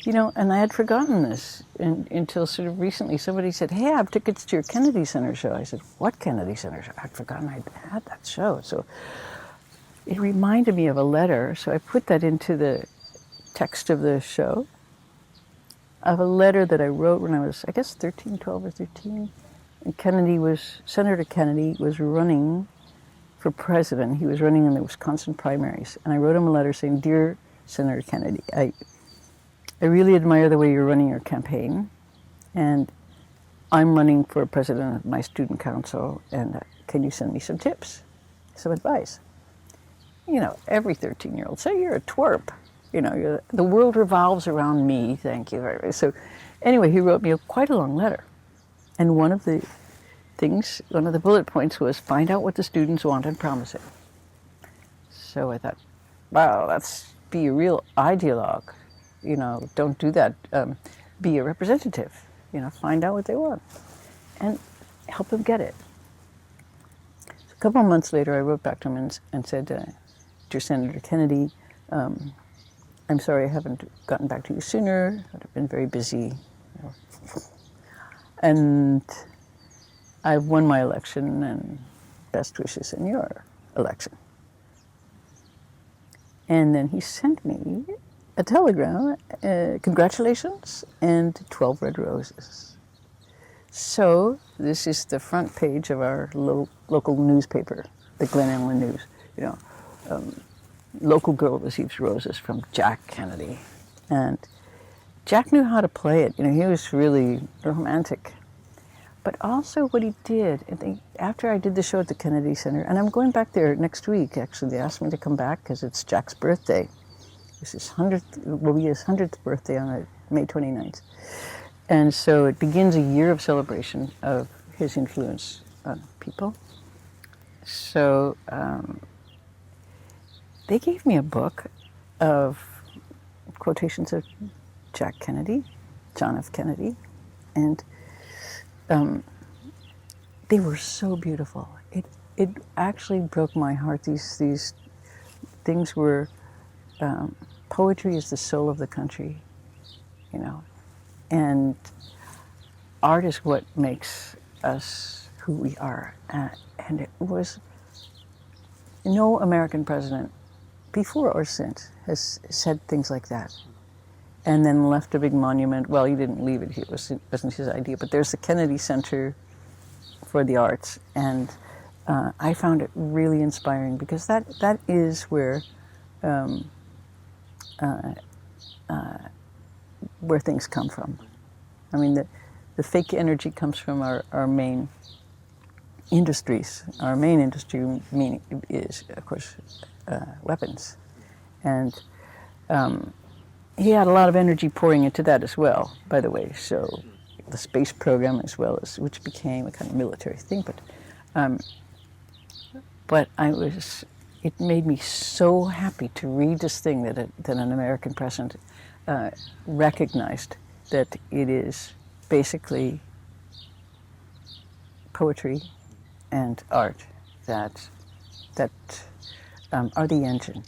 You know, and I had forgotten this until sort of recently. Somebody said, "Hey, I have tickets to your Kennedy Center show." I said, "What Kennedy Center show?" I'd forgotten I had that show. So it reminded me of a letter. So I put that into the text of the show, of a letter that I wrote when I was, I guess, 13, 12 or 13. And Senator Kennedy was running for president. He was running in the Wisconsin primaries. And I wrote him a letter saying, "Dear Senator Kennedy, I really admire the way you're running your campaign, and I'm running for president of my student council, and can you send me some tips, some advice?" You know, every 13-year-old say, "You're a twerp. You know, the world revolves around me, thank you very much." So anyway, he wrote me quite a long letter. And one of the bullet points was, find out what the students want and promise it. So I thought, wow, that's be a real ideologue. You know, don't do that. Be a representative. You know, find out what they want and help them get it. So a couple of months later, I wrote back to him and said, "Dear Senator Kennedy, I'm sorry I haven't gotten back to you sooner. I've been very busy. You know. And I've won my election, and best wishes in your election." And then he sent me a telegram, congratulations, and 12 red roses. So this is the front page of our local newspaper, the Glen Ellen News. You know, local girl receives roses from Jack Kennedy. And Jack knew how to play it. You know, he was really romantic. But also what he did, after I did the show at the Kennedy Center, and I'm going back there next week, actually. They asked me to come back because it's Jack's birthday. Will be his 100th birthday on May 29th. And so it begins a year of celebration of his influence on people. So they gave me a book of quotations of Jack Kennedy, John F. Kennedy, and they were so beautiful. It actually broke my heart. These things were, poetry is the soul of the country, you know, and art is what makes us who we are. And it was, no American president, before or since, has said things like that. And then left a big monument. Well, he didn't leave it. It wasn't his idea. But there's the Kennedy Center for the Arts, and I found it really inspiring because that is where things come from. I mean, the fake energy comes from our main industries. Our main industry is, of course, weapons, and he had a lot of energy pouring into that as well, by the way. So the space program as well, which became a kind of military thing. But it made me so happy to read this thing that an American president recognized that it is basically poetry and art that are the engine